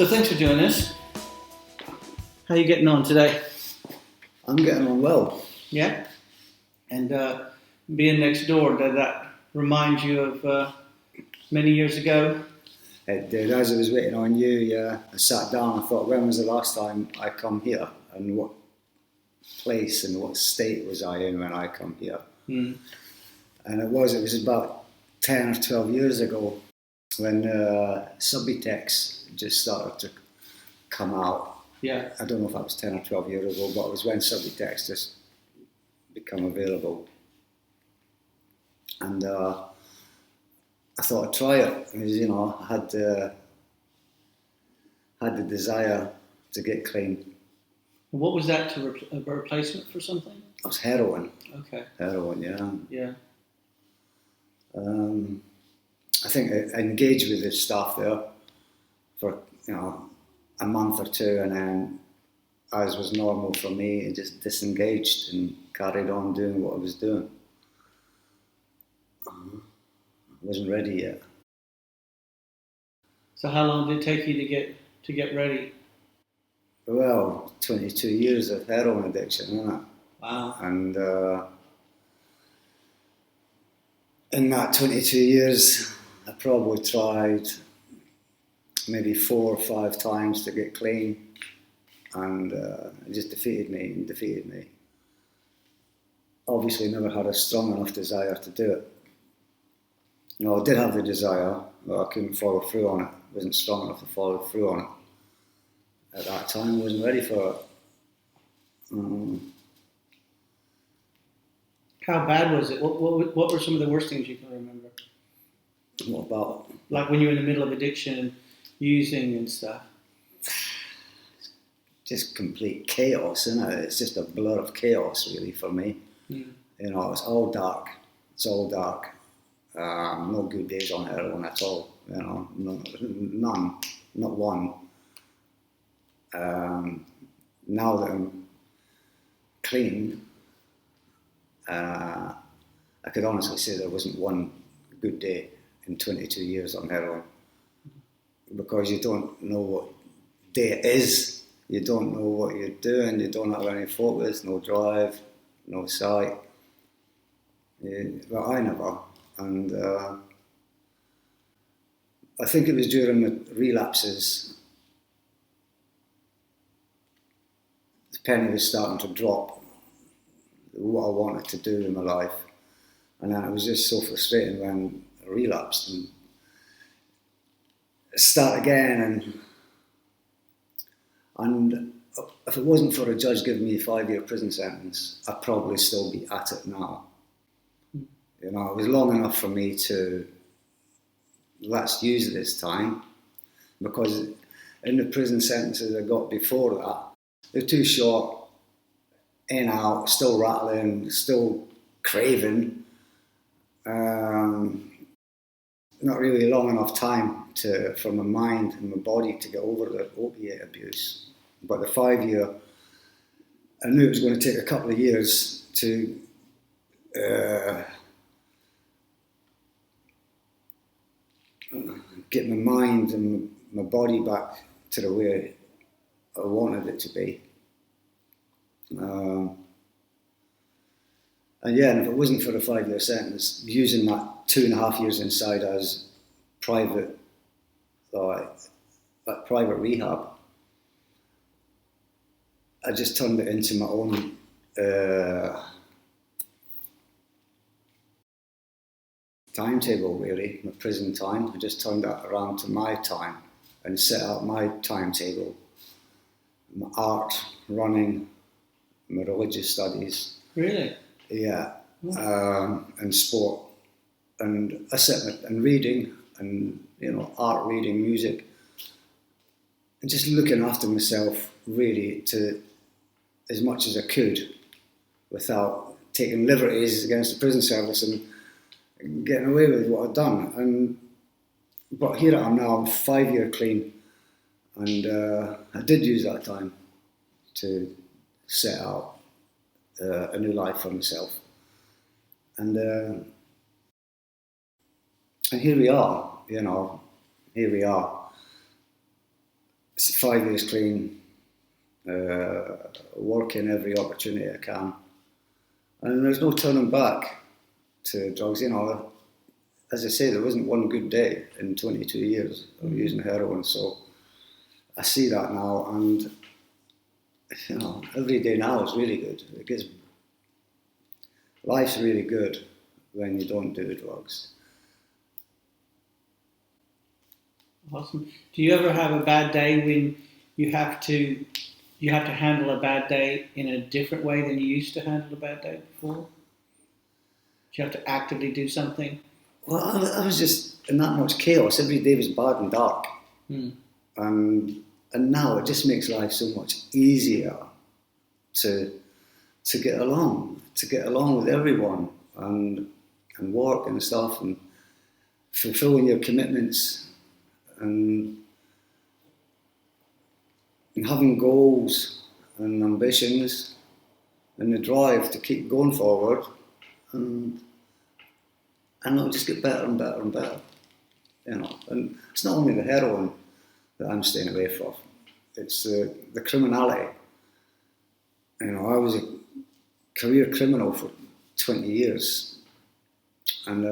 So thanks for doing this. How are you getting on today? I'm getting on well. Yeah? And being next door, did that remind you of many years ago? It did. As I was waiting on you, I sat down. I thought, when was the last time I come here, and what place and what state was I in when I come here? Mm. And it was about 10 or 12 years ago when Subutex just started to come out. Yeah. I don't know if that was 10 or 12 years ago, but it was when Subutex just become available. And I thought I'd try it. Because, I had the desire to get clean. What was that, a replacement for something? It was heroin. Okay. Heroin, yeah. Yeah. I think I engaged with this stuff there for, a month or two, and then, as was normal for me, I just disengaged and carried on doing what I was doing. I wasn't ready yet. So how long did it take you to get ready? Well, 22 years of heroin addiction, isn't it? Wow. And in that 22 years, I probably tried maybe 4 or 5 times to get clean, and it just defeated me. Obviously never had a strong enough desire to do it. I did have the desire, but I couldn't follow through on it. I wasn't strong enough to follow through on it. At that time, I wasn't ready for it. How bad was it? What were some of the worst things you can remember? What about? Like when you were in the middle of addiction and using and stuff? Just complete chaos, isn't it? It's just a blur of chaos, really, for me. Mm. It's all dark. It's all dark. No good days on heroin at all. None, not one. Now that I'm clean, I could honestly say there wasn't one good day in 22 years on heroin, because you don't know what day it is. You don't know what you're doing. You don't have any focus, no drive, no sight. Well, I never. And I think it was during the relapses, the penny was starting to drop, what I wanted to do in my life. And then it was just so frustrating when I relapsed and start again. And if it wasn't for a judge giving me a 5-year prison sentence, I'd probably still be at it now. It was long enough for me to, let's use this time, because in the prison sentences I got before that, they're too short, in, out, still rattling, still craving. Not really long enough time for my mind and my body to get over the opiate abuse. But the 5-year, I knew it was going to take a couple of years to get my mind and my body back to the way I wanted it to be. And if it wasn't for the 5-year sentence, using that 2.5 years inside as private rehab, I just turned it into my own timetable, really, my prison time. I just turned that around to my time and set out my timetable, my art, running, my religious studies. Really? Yeah, and sport, and and reading, and art, reading, music, and just looking after myself really to as much as I could, without taking liberties against the prison service and getting away with what I'd done. But here I am now, I'm 5-year clean, and I did use that time to set out a new life for myself. And here we are, here we are, 5 years clean, working every opportunity I can. And there's no turning back to drugs. As I say, there wasn't one good day in 22 years of using heroin. So I see that now, and every day now is really good. Life's really good when you don't do drugs. Awesome. Do you ever have a bad day when you have to handle a bad day in a different way than you used to handle a bad day before? Do you have to actively do something? Well, I was just in that much chaos. Every day was bad and dark. And now it just makes life so much easier to get along with everyone and work and stuff and fulfilling your commitments and having goals and ambitions and the drive to keep going forward, and it'll just get better and better and better, And it's not only the heroin that I'm staying away from; it's the criminality. I was a career criminal for 20 years, and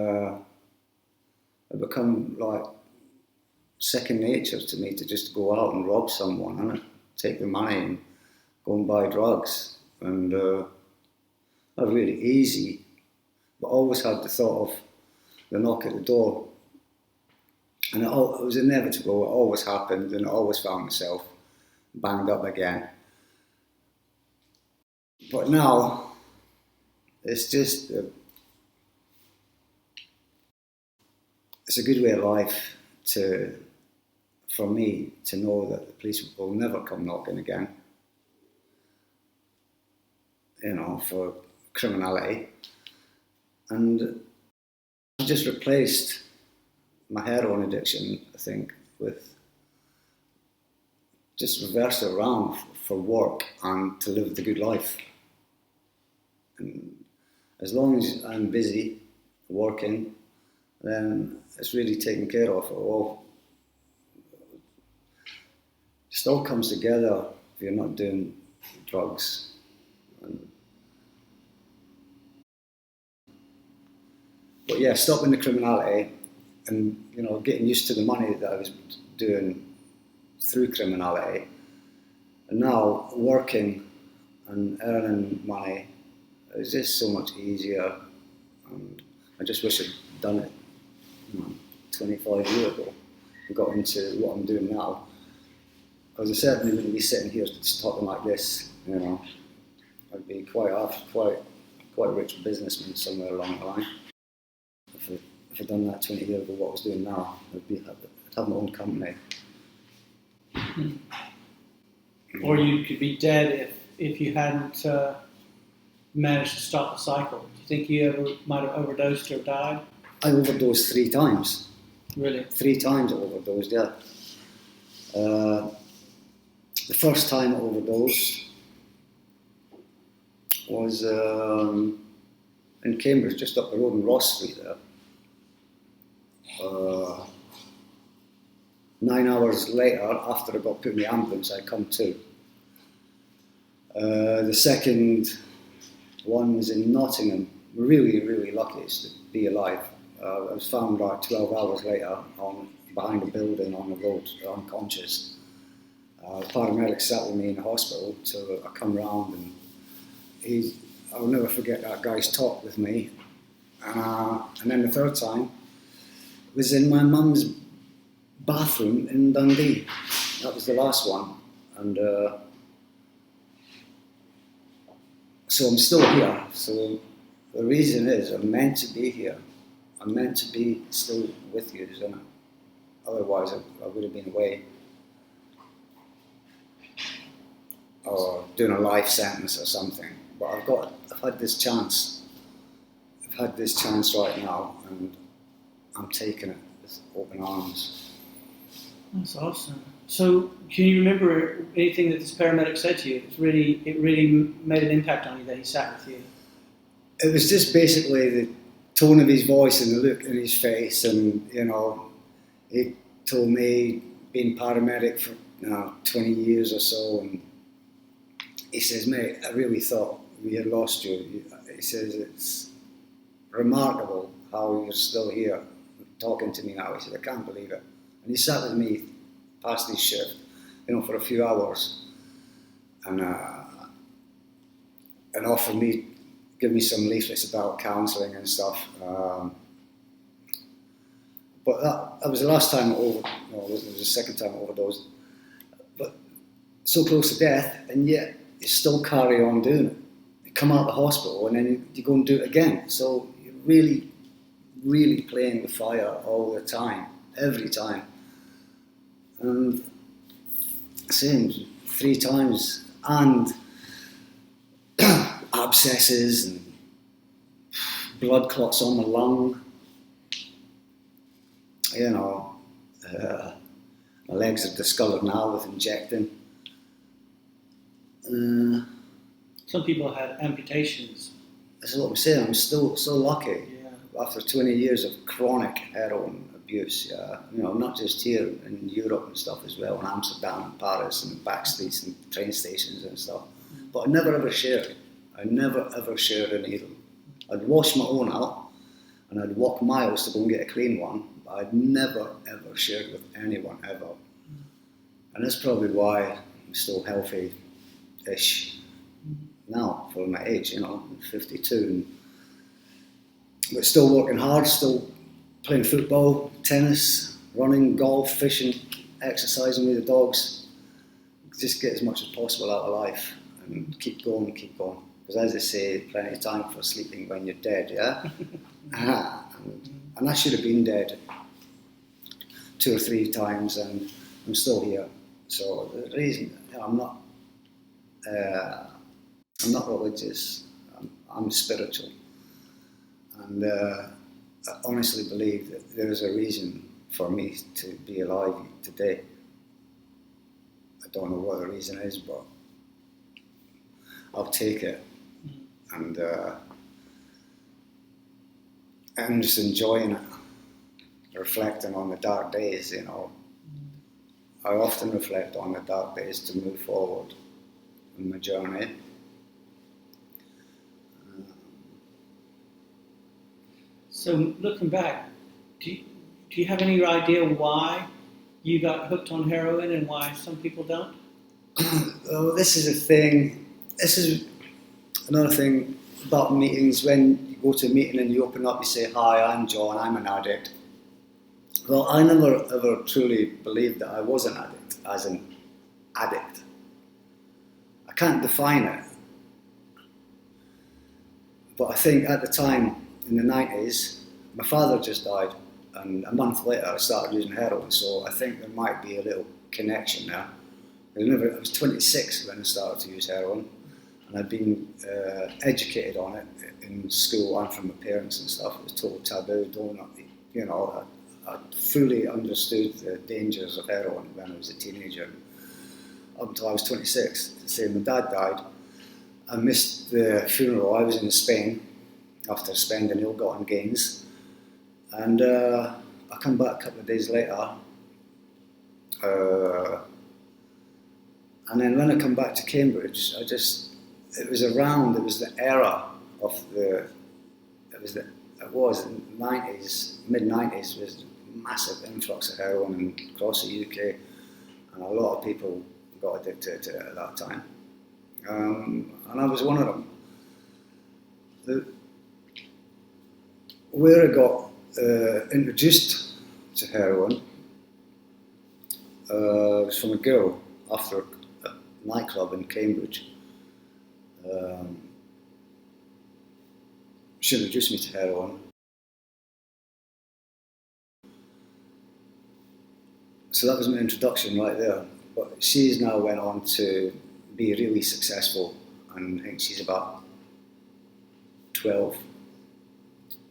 it become like second nature to me to just go out and rob someone and take their money and go and buy drugs. And not really easy, but always had the thought of the knock at the door. And it was inevitable, it always happened, and I always found myself banged up again. But now, it's just, it's a good way of life for me to know that the police will never come knocking again, for criminality. And I just replaced my heroin addiction, I think, with just reverse it around for work and to live the good life. And as long as I'm busy working, then it's really taken care of. It all comes together if you're not doing drugs. But yeah, stopping the criminality and getting used to the money that I was doing through criminality, and now working and earning money is just so much easier. And I just wish I'd done it 25 years ago and got into what I'm doing now. Because I certainly wouldn't be sitting here just talking like this. I'd be quite a rich businessman somewhere along the line. If I'd done that 20 years ago, what I was doing now, I'd have my own company. Or you could be dead if you hadn't managed to stop the cycle. Do you think you ever might have overdosed or died? I overdosed 3 times. Really? 3 times I overdosed, yeah. The first time I overdosed was in Cambridge, just up the road in Ross Street there. 9 hours later, after I got put in the ambulance, I come to. The second one was in Nottingham. Really, really lucky to be alive. I was found like 12 hours later behind a building on the road, unconscious. The paramedic sat with me in the hospital, so I come round and I'll never forget that guy's talk with me. And then the third time was in my mum's bathroom in Dundee. That was the last one. And so I'm still here. So the reason is I'm meant to be here. I'm meant to be still with you, isn't it? Otherwise I would have been away. Or doing a life sentence or something. But I've had this chance. I've had this chance right now, and I'm taking it with open arms. That's awesome. So, can you remember anything that this paramedic said to you? It really made an impact on you that he sat with you. It was just basically the tone of his voice and the look in his face, and he told me being paramedic for 20 years or so, and he says, mate, I really thought we had lost you. He says, it's remarkable how you're still here talking to me now. He said, I can't believe it. And he sat with me past his shift, for a few hours, and offered me, give me some leaflets about counselling and stuff. But that was the last time it was the second time I overdosed. But so close to death, and yet you still carry on doing it. You come out of the hospital and then you go and do it again. So you're really, really playing with fire all the time, every time. And same 3 times, and abscesses and blood clots on my lung. My legs are discoloured now with injecting. Some people had amputations. That's what I'm saying. I'm still so lucky. Yeah. After 20 years of chronic heroin abuse, not just here in Europe and stuff as well, in Amsterdam and Paris and back streets and train stations and stuff. But I never ever shared it. I never ever shared a needle. I'd wash my own out and I'd walk miles to go and get a clean one, but I'd never ever shared with anyone ever. And that's probably why I'm still healthy-ish now for my age, 52. But still working hard, still playing football, tennis, running, golf, fishing, exercising with the dogs. Just get as much as possible out of life and keep going. Because as I say, plenty of time for sleeping when you're dead, yeah? And I should have been dead 2 or 3 times, and I'm still here. So the reason, I'm not religious, I'm spiritual. And I honestly believe that there is a reason for me to be alive today. I don't know what the reason is, but I'll take it. And I'm just enjoying it, reflecting on the dark days, I often reflect on the dark days to move forward in my journey. So looking back, do you have any idea why you got hooked on heroin and why some people don't? Oh, this is a thing. This is another thing about meetings. When you go to a meeting and you open up, you say, "Hi, I'm John. I'm an addict." Well, I never ever truly believed that I was an addict, as an addict. I can't define it, but I think at the time in the 90s, my father just died, and a month later I started using heroin. So I think there might be a little connection there. I was 26 when I started to use heroin, and I'd been educated on it in school and from my parents and stuff. It was total taboo. I fully understood the dangers of heroin when I was a teenager, up until I was 26. Say my dad died, I missed the funeral. I was in Spain after spending ill-gotten gains, and I come back a couple of days later. And then when I come back to Cambridge, it was the era of it was in the 90s, mid-90s, was a massive influx of heroin across the UK, and a lot of people got addicted to it at that time. And I was one of them. Where I got introduced to heroin was from a girl after a nightclub in Cambridge. She introduced me to heroin. So that was my introduction right there. But she's now went on to be really successful, and I think she's about 12.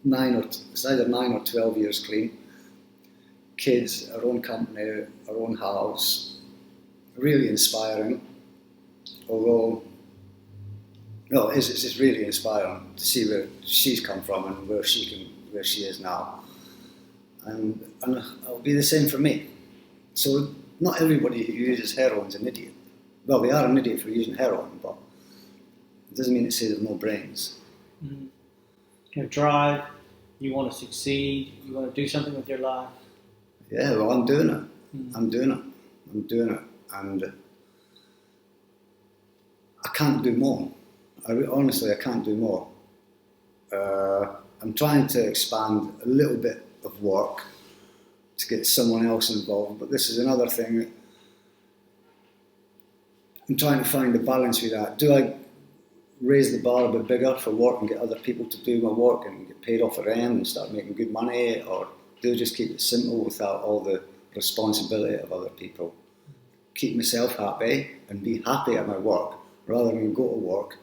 It's either 9 or 12 years clean. Kids, our own company, our own house. Really inspiring. Although, no, it's really inspiring to see where she's come from and where she is now. And it'll be the same for me. So not everybody who uses heroin is an idiot. Well, they are an idiot for using heroin, but it doesn't mean to say there's no brains. Mm. You have drive, you want to succeed, you want to do something with your life. Yeah, well, I'm doing it. Mm. I'm doing it. And I can't do more. Honestly, I can't do more. I'm trying to expand a little bit of work to get someone else involved, but this is another thing. I'm trying to find a balance with that. Do I raise the bar a bit bigger for work and get other people to do my work and get paid off at the end and start making good money, or do I just keep it simple without all the responsibility of other people? Keep myself happy and be happy at my work rather than go to work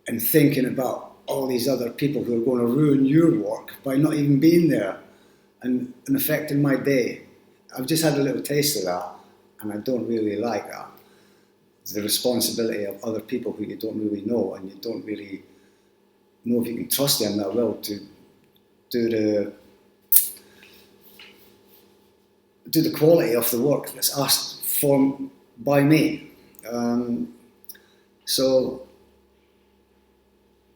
and thinking about all these other people who are going to ruin your work by not even being there and affecting my day. I've just had a little taste of that, and I don't really like that. It's the responsibility of other people who you don't really know, and you don't really know if you can trust them that well to do the quality of the work that's asked for by me. So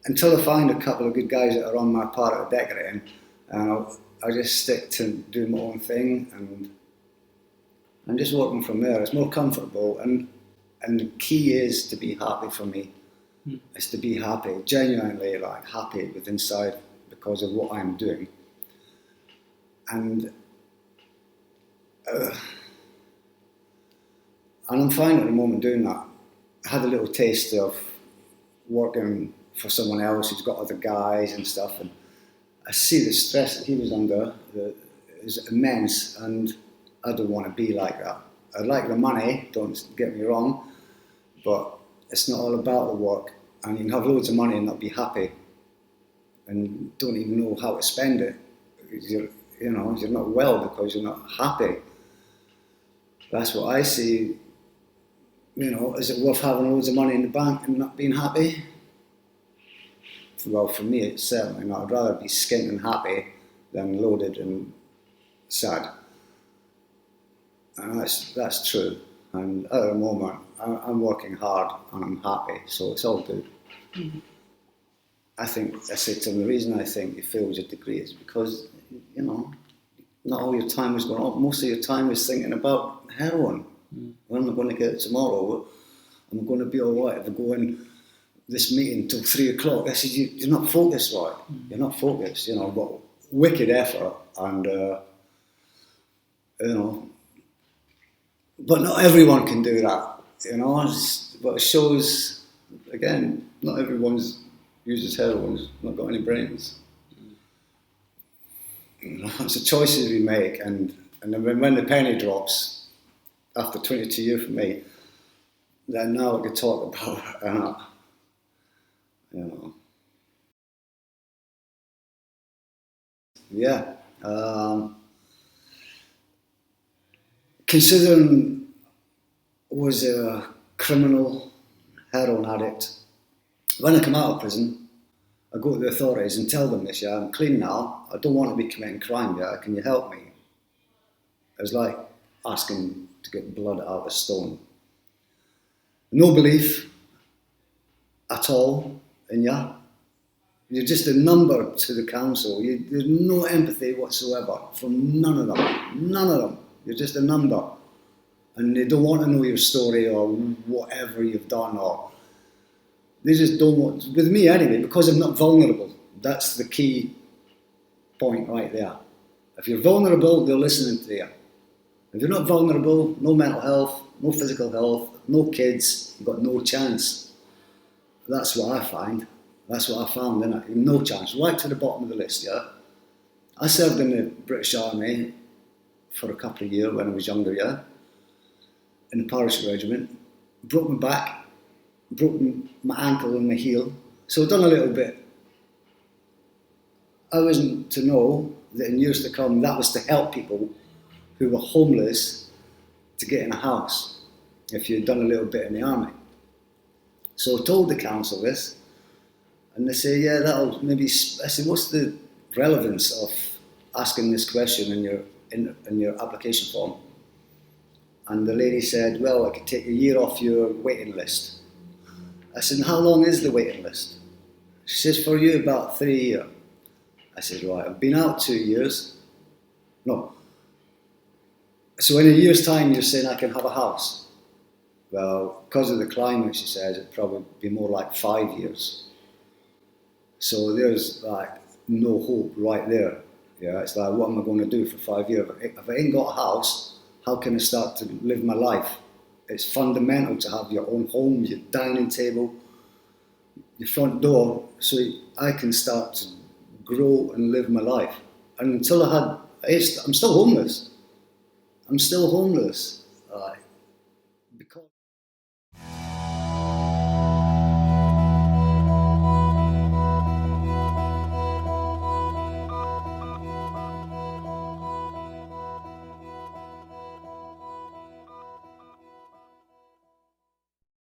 until I find a couple of good guys that are on my part of the decorating, I just stick to doing my own thing and just working from there. It's more comfortable, and the key is to be happy for me. It's to be happy, genuinely like happy with inside because of what I'm doing. And I'm fine at the moment doing that. I had a little taste of working for someone else who's got other guys and stuff, and I see the stress that he was under is immense, and I don't want to be like that. I like the money, don't get me wrong, but it's not all about the work, and you can have loads of money and not be happy and don't even know how to spend it. You're not well because you're not happy. That's what I see. Is it worth having loads of money in the bank and not being happy? Well, for me, it's certainly not. I'd rather be skint and happy than loaded and sad. And that's true. And at the moment, I'm working hard and I'm happy, so it's all good. Mm-hmm. I said to him, the reason I think you fail with your degree is because, not all your time is going on. Most of your time is thinking about heroin. When am I going to get it tomorrow? Am I going to be all right if I go in this meeting till 3 o'clock? I said, you're not focused, right? You're not focused, but wicked effort and, but not everyone can do that, but it shows, again, not everyone uses heroin, not got any brains. It's the choices we make, and then when the penny drops, after 22 years for me, then now I could talk about Yeah. Considering I was a criminal, heroin addict, when I come out of prison, I go to the authorities and tell them this, I'm clean now, I don't want to be committing crime, can you help me? It was like asking to get blood out of a stone. No belief at all in you. You're just a number to the council. There's no empathy whatsoever from none of them. You're just a number. And they don't want to know your story or whatever you've done, or they just don't want, with me anyway, because I'm not vulnerable. That's the key point right there. If you're vulnerable, they're listening to you. If you're not vulnerable, no mental health, no physical health, no kids, you've got no chance. That's what I find. That's what I found, innit? No chance. Right to the bottom of the list, I served in the British Army for a couple of years when I was younger, in the parachute regiment. Broke my back, broke my ankle and my heel. So I've done a little bit. I wasn't to know that in years to come, that was to help people who were homeless to get in a house, if you'd done a little bit in the army. So I told the council this, and they say, that'll maybe, I said, what's the relevance of asking this question in your application form? And the lady said, well, I could take a year off your waiting list. I said, and how long is the waiting list? She says, for you, about 3 years. I said, right, I've been out 2 years. No. So in a year's time, you're saying I can have a house? Well, because of the climate, she says, it'd probably be more like 5 years. So there's like no hope right there. Yeah, it's like, what am I going to do for 5 years? If I ain't got a house, how can I start to live my life? It's fundamental to have your own home, your dining table, your front door, so I can start to grow and live my life. And until I'm still homeless. I'm still homeless.